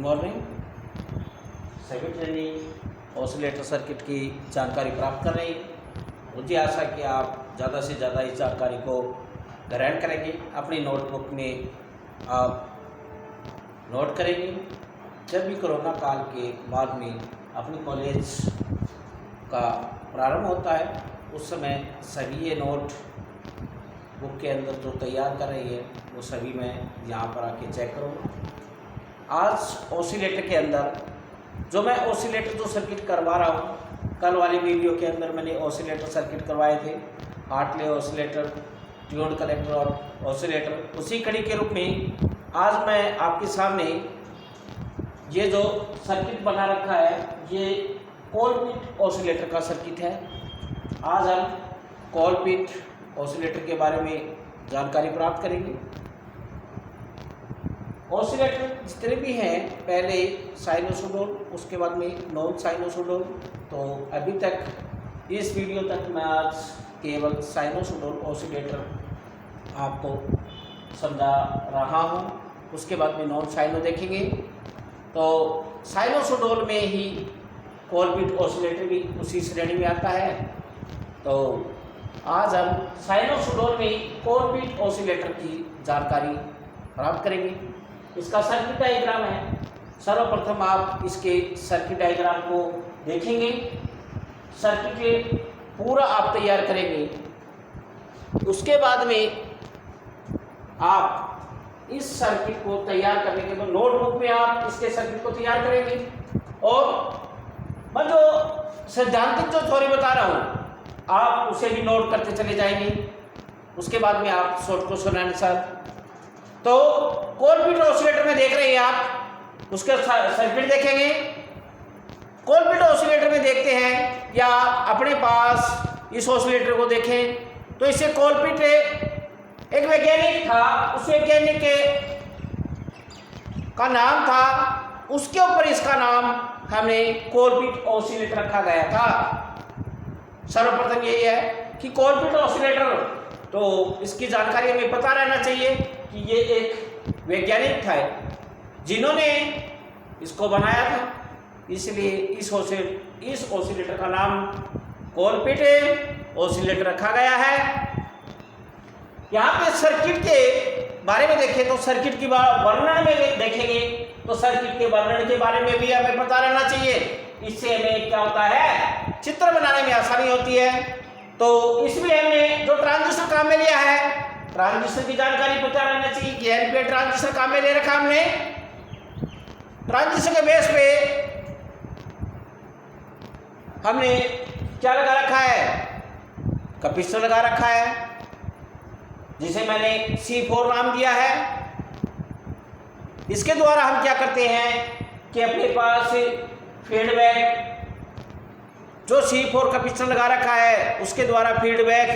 Morning. सभी training oscillator circuit की जानकारी प्राप्त कर रही हैं। मुझे आशा कि आप ज़्यादा से ज़्यादा इस जानकारी को ग्रहण करेंगे, अपनी नोटबुक में आप नोट करेंगे। जब भी कोरोना काल के बाद में अपने कॉलेज का प्रारंभ होता है उस समय सभी ये नोट बुक के अंदर जो तैयार कर रही है वो सभी मैं यहाँ पर आके चेक करूँगा। आज ऑसिलेटर के अंदर जो मैं ऑसिलेटर जो सर्किट करवा रहा हूँ, कल वाली वीडियो के अंदर मैंने ऑसिलेटर सर्किट करवाए थे, हार्टले ऑसिलेटर, ट्यून्ड कलेक्टर और ऑसिलेटर। उसी कड़ी के रूप में आज मैं आपके सामने ये जो सर्किट बना रखा है ये कोलपिट ऑसिलेटर का सर्किट है। आज हम कोलपिट ऑसिलेटर के बारे में जानकारी प्राप्त करेंगे। ऑसिलेटर जितने भी हैं, पहले साइनोसोइडल, उसके बाद में नॉन साइनोसोइडल। तो अभी तक इस वीडियो तक मैं आज केवल साइनोसोइडल ऑसिलेटर आपको समझा रहा हूं। उसके बाद में नॉन साइनो देखेंगे। तो साइनोसोइडल में ही कोलपिट ऑसिलेटर भी उसी श्रेणी में आता है। तो आज हम साइनोसोइडल में कोलपिट ऑसिलेटर की जानकारी प्राप्त करेंगे। इसका सर्किट डायग्राम है। सर्वप्रथम आप इसके सर्किट डायग्राम को देखेंगे, सर्किट पूरा आप तैयार करेंगे। उसके बाद में आप इस सर्किट को तैयार करने के बाद नोटबुक में आप इसके सर्किट को तैयार करेंगे और मैं जो सैद्धांतिक जो थ्योरी बता रहा हूँ आप उसे भी नोट करते चले जाएंगे। उसके बाद में आप शॉर्ट क्वेश्चन आंसर। तो कोलपिट ऑसिलेटर में देख रहे हैं आप, उसके सर्किट देखेंगे। कोलपिट ऑसिलेटर में देखते हैं या अपने पास इस ऑसिलेटर को देखें तो इसे कोलपिट एक वैज्ञानिक था, उस वैज्ञानिक का नाम था, उसके ऊपर इसका नाम हमने कोलपिट ऑसिलेटर रखा गया था। सर्वप्रथम यही है कि कोलपिट ऑसिलेटर, तो इसकी जानकारी हमें पता रहना चाहिए कि ये एक वैज्ञानिक था जिन्होंने इसको बनाया था, इसलिए इस ऑसिलेटर का नाम कोलपिट ऑसिलेटर रखा गया है। यहाँ पे सर्किट के बारे में देखें तो सर्किट की वर्णन में देखेंगे तो सर्किट के वर्णन के बारे में भी हमें पता रहना चाहिए। इससे हमें क्या होता है, चित्र बनाने में आसानी होती है। तो इसमें हमने जो ट्रांजिस्टर काम में लिया है, ट्रांजिस्टर की जानकारी पता रहना चाहिए कि एनपीएन ट्रांजिस्टर काम में ले रखा हमने। ट्रांजिस्टर के बेस पे हमने क्या लगा रखा है, कैपेसिटर लगा रखा है जिसे मैंने C4 नाम दिया है। इसके द्वारा हम क्या करते हैं कि अपने पास फीडबैक जो C4 कैपेसिटर लगा रखा है उसके द्वारा फीडबैक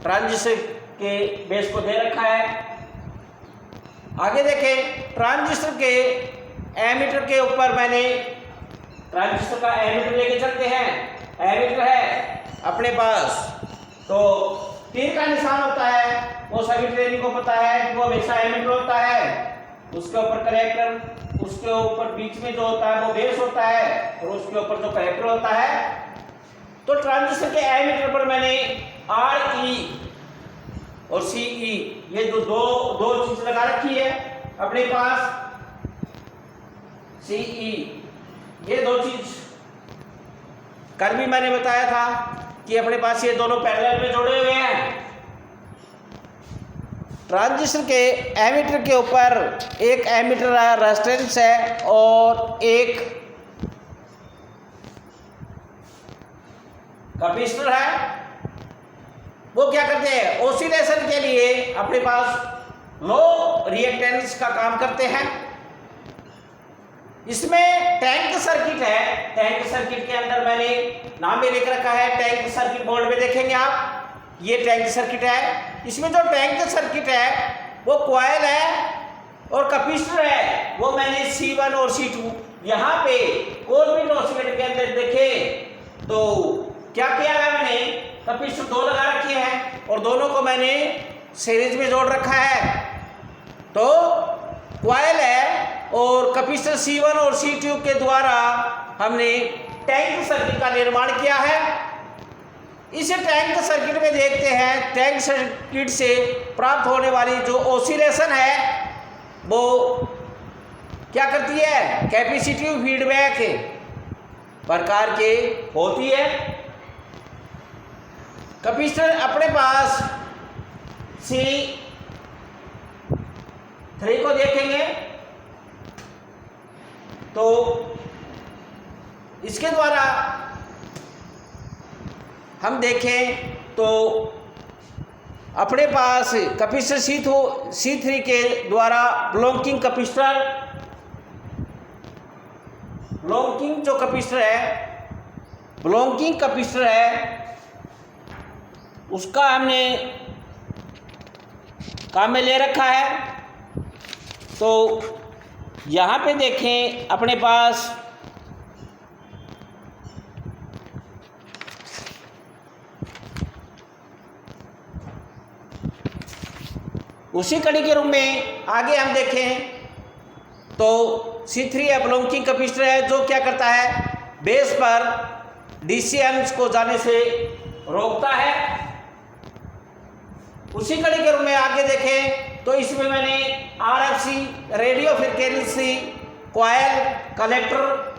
ट्रांजिस्टर के बेस को दे रखा है। आगे देखें, ट्रांजिस्टर के एमीटर के ऊपर मैंने ट्रांजिस्टर का एमीटर लेके चलते हैं। एमीटर है अपने पास, तो तीर का निशान होता है, वो सभी ट्रेनिंग को पता है कि वो हमेशा एमीटर होता है। उसके ऊपर कलेक्टर, उसके ऊपर बीच में जो होता है वो बेस होता है और उसके ऊपर जो कलेक्टर होता है। तो ट्रांजिस्टर के एमीटर पर मैंने RE और CE ये जो दो चीज लगा रखी है अपने पास। CE ये दो चीज कल भी मैंने बताया था कि अपने पास ये दोनों पैरेलल में जोड़े हुए हैं। ट्रांजिस्टर के एमीटर के ऊपर एक एमीटर रेजिस्टेंस है और एक कैपेसिटर है। वो क्या करते हैं, ऑसिलेशन के लिए अपने पास लो रिएक्टेंस का काम करते हैं। इसमें टैंक सर्किट है। टैंक सर्किट के अंदर मैंने नाम भी लिख रखा है, टैंक सर्किट बोर्ड में देखेंगे आप, ये टैंक सर्किट है। इसमें जो टैंक सर्किट है वो कॉइल है और कैपेसिटर है, वो मैंने C1 और C2 यहाँ पे कोलपिट ऑसिलेटर के अंदर देखे तो क्या किया है, मैंने कैपेसिटर दो लगा रखे हैं और दोनों को मैंने सीरीज में जोड़ रखा है। तो कॉइल है और कैपेसिटर C1 और C2 के द्वारा हमने टैंक सर्किट का निर्माण किया है। इस टैंक सर्किट में देखते हैं टैंक सर्किट से प्राप्त होने वाली जो ऑसिलेशन है वो क्या करती है, कैपेसिटिव फीडबैक प्रकार के होती है। कैपेसिटर अपने पास C3 को देखेंगे तो इसके द्वारा हम देखें तो अपने पास कैपेसिटर C3 के द्वारा ब्लॉकिंग जो कैपेसिटर है उसका हमने काम में ले रखा है। तो यहाँ पे देखें अपने पास उसी कड़ी के रूप में आगे हम देखें तो C3 ब्लॉकिंग कैपेसिटर है जो क्या करता है, बेस पर DC एम्प्स को जाने से रोकता है। उसी कड़ी के रूप में आगे देखें तो इसमें मैंने RFC radio frequency coil collector,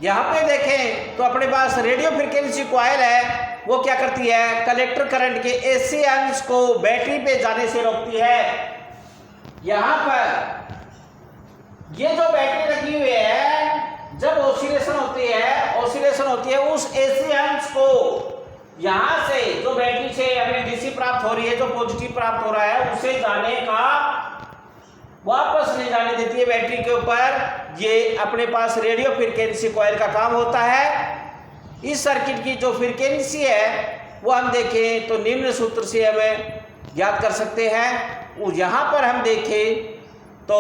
यहाँ पे देखें तो अपने पास रेडियो फ्रीक्वेंसी कॉइल है वो क्या करती है, कलेक्टर करंट के AC एम्प्स को बैटरी पे जाने से रोकती है। यहाँ पर ये जो बैटरी लगी हुई है जब ऑसिलेशन होती है उस AC एम्प्स को यहाँ से जो बैटरी से हमें DC प्राप्त हो रही है, जो पॉजिटिव प्राप्त हो रहा है उसे जाने का वापस नहीं जाने देती है बैटरी के ऊपर। ये अपने पास रेडियो फ्रीक्वेंसी कॉइल का काम होता है। इस सर्किट की जो फ्रीक्वेंसी है वो हम देखें तो निम्न सूत्र से हमें ज्ञात कर सकते हैं। और यहाँ पर हम देखें तो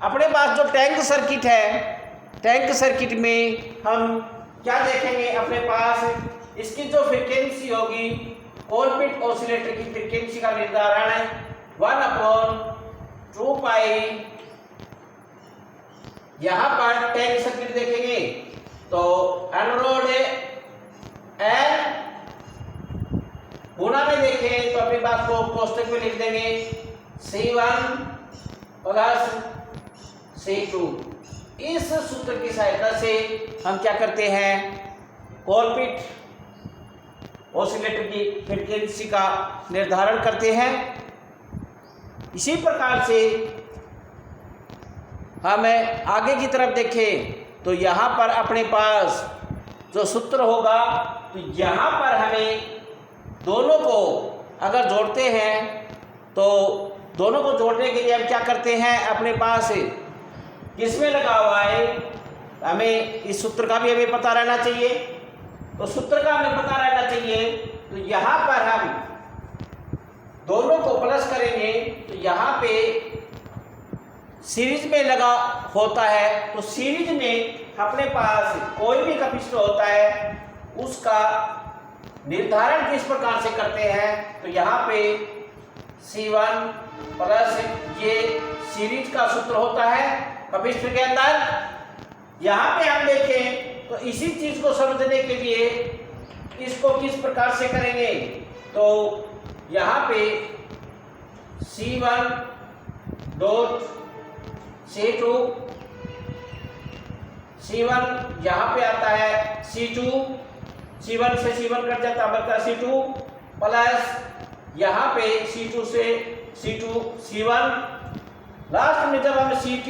अपने पास जो टैंक सर्किट है, टैंक सर्किट में हम क्या देखेंगे, अपने पास इसकी जो फ्रीक्वेंसी होगी कोलपिट ऑसिलेटर की फ्रीक्वेंसी का निर्धारण है 1/2 पाई। यहाँ पर टैंक सर्किट देखेंगे तो एनोड एन गुणा में देखें तो अपनी बात को कोष्टक में लिख देंगे C1 प्लस C2। इस सूत्र की सहायता से हम क्या करते हैं, कोलपिट ऑसिलेटर की फ्रीक्वेंसी का निर्धारण करते हैं। इसी प्रकार से हम आगे की तरफ देखें तो यहाँ पर अपने पास जो सूत्र होगा तो यहाँ पर हमें दोनों को अगर जोड़ते हैं तो दोनों को जोड़ने के लिए हम क्या करते हैं, अपने पास किसमें लगा हुआ है हमें इस सूत्र का भी हमें पता रहना चाहिए। तो सूत्र का हमें पता रहना चाहिए तो यहाँ पर हम दोनों को प्लस करेंगे तो यहाँ पे सीरीज में लगा होता है। तो सीरीज में अपने पास कोई भी कैपेसिटर होता है उसका निर्धारण किस प्रकार से करते हैं, तो यहाँ पे C1 प्लस ये सीरीज का सूत्र होता है कैपेसिटर के अंदर। यहाँ पे हम देखें तो इसी चीज को समझने के लिए इसको किस प्रकार से करेंगे, तो यहाँ पे C1 डॉट C2, C1 यहाँ पे आता है C2, C1 से C1 कट जाता है बचता C2 प्लस यहाँ पे C2 से C2 C1। लास्ट में जब हम CT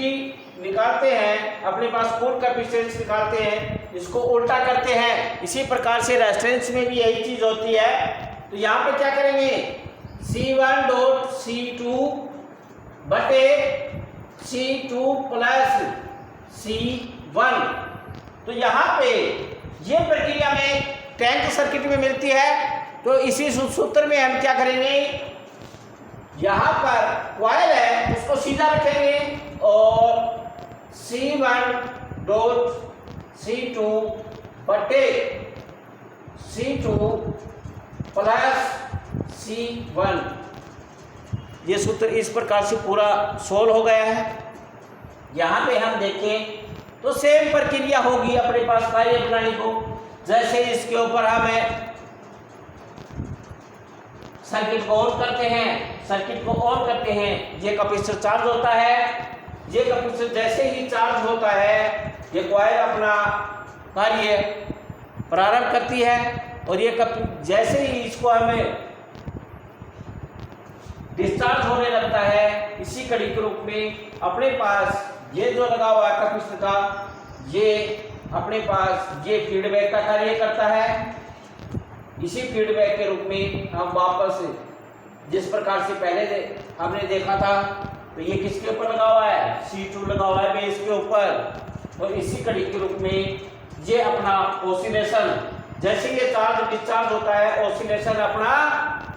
निकालते हैं अपने पास कुल कैपेसिटेंस निकालते हैं, इसको उल्टा करते हैं। इसी प्रकार से रेजिस्टेंस में भी यही चीज होती है। तो यहाँ पे क्या करेंगे, C1 डॉट C2 बटे C2 प्लस C1। तो यहाँ पे ये प्रक्रिया में टैंक सर्किट में मिलती है। तो इसी सूत्र में हम क्या करेंगे, यहाँ पर कॉइल है उसको सीधा रखेंगे और C1 डॉट C2 बटे C2 प्लस C1 ये सूत्र इस प्रकार से पूरा सोल्व हो गया है। यहाँ पे हम देखें तो सेम प्रक्रिया होगी अपने पास कार्य प्रणाली को। जैसे इसके ऊपर हमें सर्किट को ऑन करते हैं, ये कैपेसिटर चार्ज होता है। ये कैपेसिटर जैसे ही चार्ज होता है ये कॉइल अपना कार्य प्रारंभ करती है, और ये जैसे ही इसको हमें डिस्चार्ज होने लगता है, इसी कड़ी के रूप में अपने पास ये जो लगा हुआ है कैपेसिटर का, ये अपने पास ये फीडबैक का कार्य करता है। इसी फीडबैक के रूप में हम वापस जिस प्रकार से पहले हमने देखा था, तो ये किसके ऊपर लगा हुआ है, C2 लगा हुआ है बेस के ऊपर, और इसी कड़ी के रूप में ये अपना ऑसिलेशन, जैसे ये चार्ज डिस्चार्ज होता है ऑसिलेशन अपना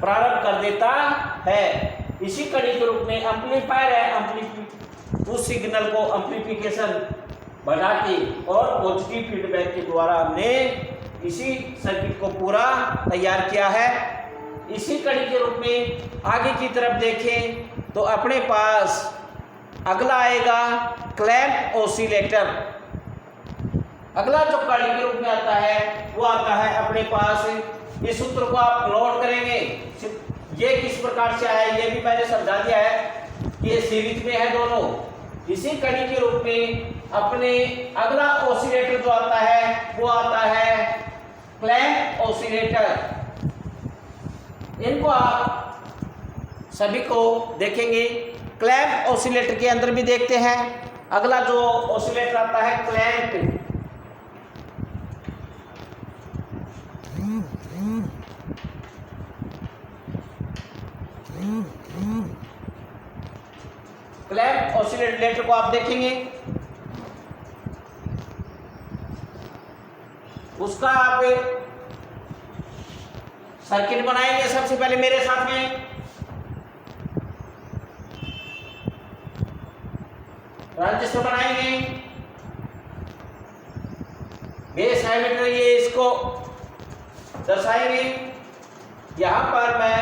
प्रारंभ कर देता है। इसी कड़ी के रूप में एम्पलीफायर है, उस सिग्नल को एम्पलीफिकेशन बढ़ा के और पॉजिटिव फीडबैक के द्वारा हमने इसी सर्किट को पूरा तैयार किया है। इसी कड़ी के रूप में आगे की तरफ देखें तो अपने पास अगला आएगा क्लैंप ऑसिलेटर। अगला जो कड़ी के रूप में आता है वो आता है अपने पास, इस सूत्र को आप नोट करेंगे, ये किस प्रकार से आया ये भी मैंने समझा दिया है, ये सीरीज में है दोनों। इसी कड़ी के रूप में अपने अगला ऑसिलेटर जो आता है वो आता है क्लैंप ऑसिलेटर। इनको आप सभी को देखेंगे। क्लैंप ऑसिलेटर के अंदर भी देखते हैं। अगला जो ऑसिलेटर आता है क्लैंप, क्लैंप ऑसिलेटर को आप देखेंगे, उसका आप सर्किट बनाएंगे। सबसे पहले मेरे साथ में ट्रांजिस्टर बनाएंगे, बेस एमीटर ये इसको दर्शाएंगे। यहां पर मैं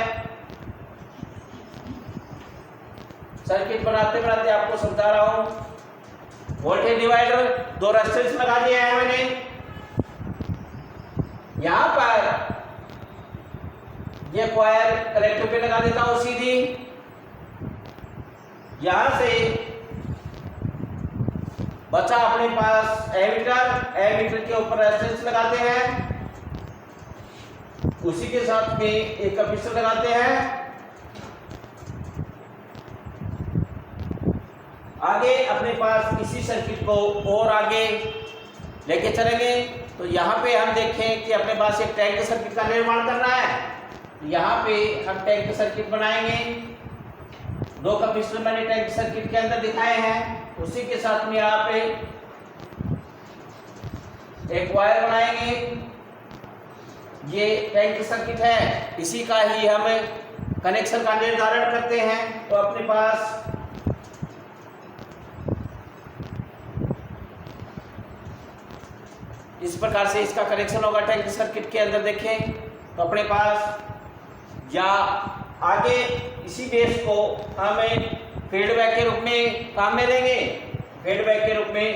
सर्किट बनाते बनाते आपको समझा रहा हूं। वोल्टेज डिवाइडर, दो रेजिस्टेंस लगा दिया है मैंने। यहां पर ये कॉइल कलेक्टर पे लगा देता हूं सीधी। यहां से बचा अपने पास एमीटर के ऊपर रेजिस्टेंस लगाते हैं, उसी के साथ में एक कैपेसिटर लगाते हैं। आगे अपने पास इसी सर्किट को और आगे लेके चलेंगे तो यहाँ पे हम देखें कि अपने पास एक टैंक सर्किट का निर्माण करना है। यहाँ पे हम टैंक सर्किट बनाएंगे। दो कैपेसिटर मैंने टैंक सर्किट के अंदर दिखाए हैं, उसी के साथ में आप एक वायर बनाएंगे। ये टैंक सर्किट है, इसी का ही हम कनेक्शन का निर्धारण करते हैं। तो अपने पास इस प्रकार से इसका कनेक्शन होगा टैंक सर्किट के अंदर। देखें तो अपने पास या आगे इसी बेस को हमें फीडबैक के रूप में काम में लेंगे। फीडबैक के रूप में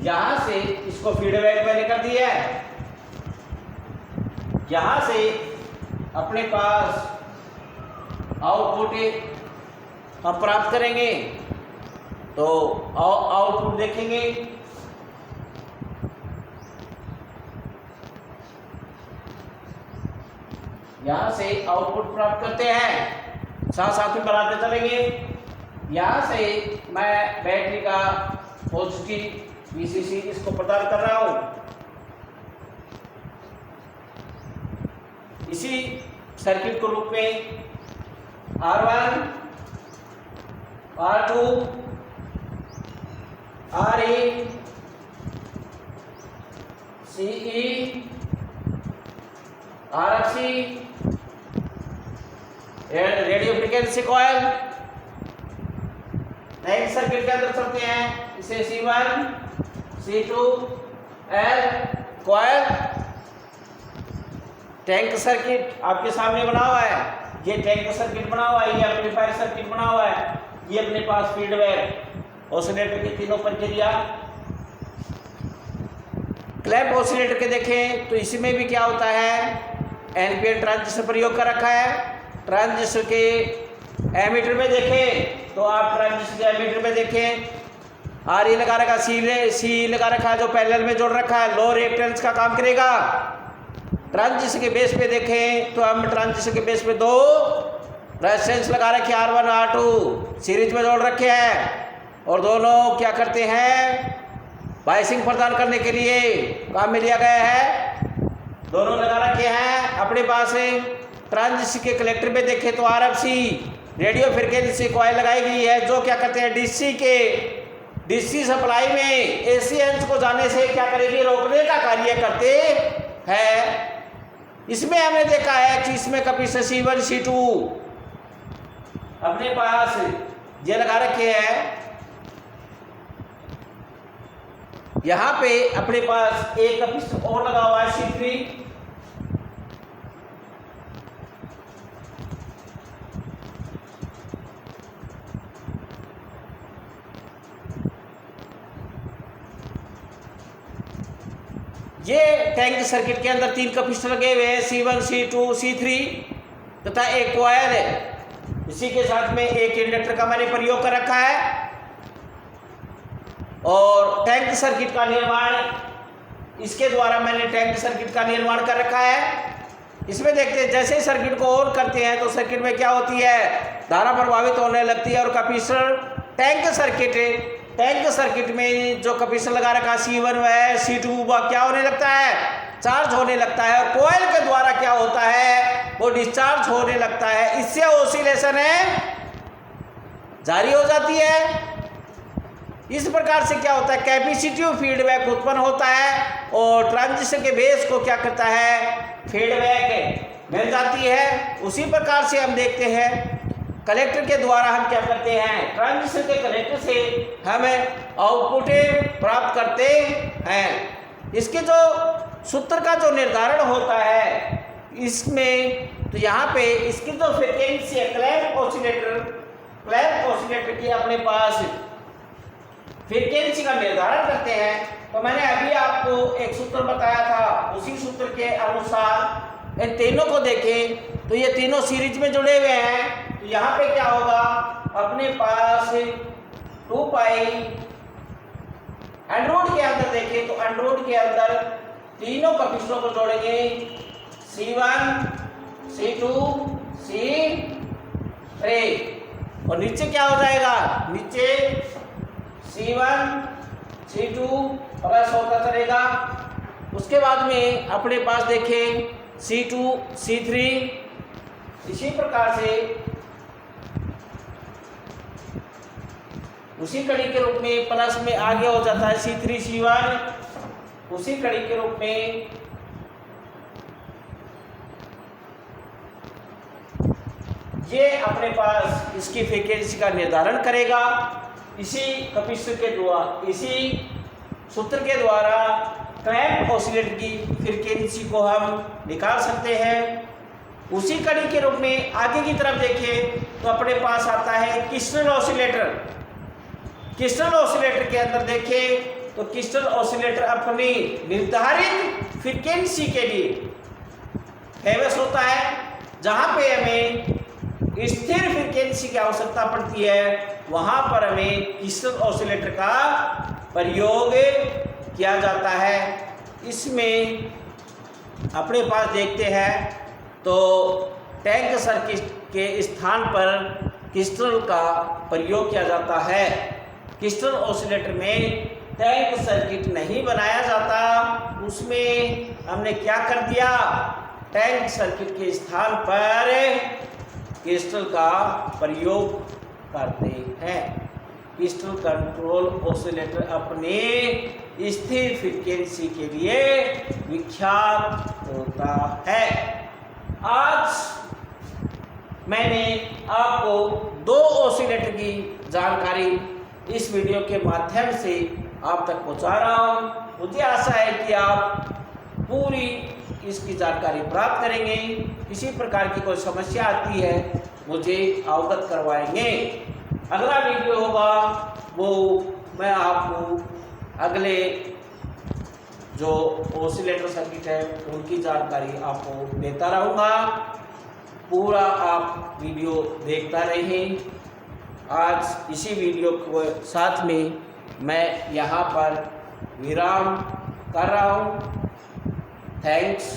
यहां से इसको फीडबैक मैंने कर दिया है। यहां से अपने पास आउटपुट हम प्राप्त करेंगे। तो आउटपुट देखेंगे, यहां से आउटपुट प्राप्त करते हैं, साथ साथ में बढ़ाते चलेंगे। यहां से मैं बैटरी का पॉजिटिव VCC इसको प्रदान कर रहा हूं। इसी सर्किट के रूप में R1, R2, RE, CE, RFC, radio frequency coil. नए सर्किट के अंदर चलते हैं, इसे C1, C2, L coil. Tank circuit आपके सामने बना हुआ है। ये टैंक सर्किट बना हुआ है, ये एम्पलीफायर सर्किट बना हुआ है, ये अपने पास फीडबैक ऑसिलेटर की तीनों प्रक्रिया। क्लैंप ऑसिलेटर के देखें तो इसमें भी क्या होता है, एनपीएन ट्रांजिस्टर प्रयोग कर रखा है। ट्रांजिस्टर के एमीटर में देखें तो आप ट्रांजिस्टर के एमीटर में देखें आर ई लगा रखा, सी लगा रखा है जो पैरेलल में जोड़ रखा है, लो रिएक्टेंस का काम करेगा। ट्रांजिस्टर के बेस पे देखें तो हम ट्रांजिस्टर के बेस पे दो रेजिस्टेंस लगा रखे R1 R2 सीरीज में जोड़ रखे हैं और दोनों क्या करते हैं, बायसिंग प्रदान करने के लिए काम में लिया गया है, दोनों लगा रखे हैं अपने पास। ट्रांजिस्टर के कलेक्टर में देखें तो RFC रेडियो फ्रिक्वेंसी कॉइल लगाई गई है जो क्या करते हैं, डीसी सप्लाई में AC अंश को जाने से क्या करेगी, रोकने का कार्य करते हैं। इसमें हमने देखा है कि इसमें कैपेसिटर C1 C2 अपने पास ये लगा रखे हैं। यहाँ पे अपने पास एक कैपेसिटर और लगा हुआ है C3। ये टैंक सर्किट के अंदर 3 कैपेसिटर लगे हुए हैं, C1 C2 C3 तथा एक कॉइल है। इसी के साथ में एक इंडक्टर का मैंने प्रयोग कर रखा है और टैंक सर्किट का निर्माण इसके द्वारा मैंने टैंक सर्किट का निर्माण कर रखा है। इसमें देखते हैं जैसे सर्किट को ऑन करते हैं तो सर्किट में क्या होती है, धारा प्रभावित होने लगती है और कैपेसिटर टैंक सर्किट में जो कैपेसिटर लगा रखा C1 वह C2 वह क्या होने लगता है, चार्ज होने लगता है और कोयल के द्वारा क्या होता है, वो डिस्चार्ज होने लगता है। इससे ऑसिलेशन जारी हो जाती है। इस प्रकार से क्या होता है, कैपेसिटिव फीडबैक उत्पन्न होता है और ट्रांजिस्टर के बेस को क्या करता है, फीडबैक मिल जाती है। उसी प्रकार से हम देखते हैं कलेक्टर के द्वारा हम क्या करते हैं, ट्रांजिस्टर के कलेक्टर से हम आउटपुट प्राप्त करते हैं। इसके जो सूत्र का जो निर्धारण होता है इसमें तो यहाँ पे इसकी जो फ्रीक्वेंसी है, क्लैंप ऑसिलेटर की अपने पास फ्रीक्वेंसी का निर्धारण करते हैं। तो मैंने अभी आपको एक सूत्र बताया था, उसी सूत्र के अनुसार इन तीनों को देखें तो ये तीनों सीरीज में जुड़े हुए हैं। तो यहाँ पे क्या होगा, अपने पास 2 पाई एंड्रॉइड के अंदर देखें तो एंड्रॉइड के अंदर तीनों कैपेसिटरों को जोड़ेंगे, C1 C2 C3 और नीचे क्या हो जाएगा, नीचे C1 C2 प्लस होता चलेगा। उसके बाद में अपने पास देखें C2 C3 इसी प्रकार से उसी कड़ी के रूप में प्लस में आगे हो जाता है C3 C1 उसी कड़ी के रूप में ये अपने पास इसकी फ्रीक्वेंसी का निर्धारण करेगा। इसी कैपेसिटर के द्वारा, इसी सूत्र के द्वारा क्लैंप ऑसिलेटर की फ्रीक्वेंसी को हम निकाल सकते हैं। उसी कड़ी के रूप में आगे की तरफ देखें तो अपने पास आता है क्रिस्टल ऑसिलेटर। क्रिस्टल ऑसिलेटर के अंदर देखें तो क्रिस्टल ऑसिलेटर अपनी निर्धारित फ्रीक्वेंसी के लिए फेमस होता है। जहाँ पे हमें स्थिर फ्रीक्वेंसी की आवश्यकता पड़ती है वहाँ पर हमें क्रिस्टल ऑसिलेटर का प्रयोग किया जाता है। इसमें अपने पास देखते हैं तो टैंक सर्किट के स्थान पर क्रिस्टल का प्रयोग किया जाता है। क्रिस्टल ऑसिलेटर में टैंक सर्किट नहीं बनाया जाता, उसमें हमने क्या कर दिया, टैंक सर्किट के स्थान पर क्रिस्टल का प्रयोग करते हैं। क्रिस्टल कंट्रोल ऑसिलेटर अपने स्थिर फ्रीक्वेंसी के लिए विख्यात होता है। आज मैंने आपको 2 ऑसिलेटर की जानकारी इस वीडियो के माध्यम से आप तक पहुंचा रहा हूं। मुझे आशा है कि आप पूरी इसकी जानकारी प्राप्त करेंगे। किसी प्रकार की कोई समस्या आती है मुझे अवगत करवाएंगे। अगला वीडियो होगा वो मैं आपको अगले जो ऑसिलेटर सर्किट है उनकी जानकारी आपको देता रहूँगा। पूरा आप वीडियो देखता रहें। आज इसी वीडियो के साथ में मैं यहाँ पर विराम कर रहा हूँ। थैंक्स।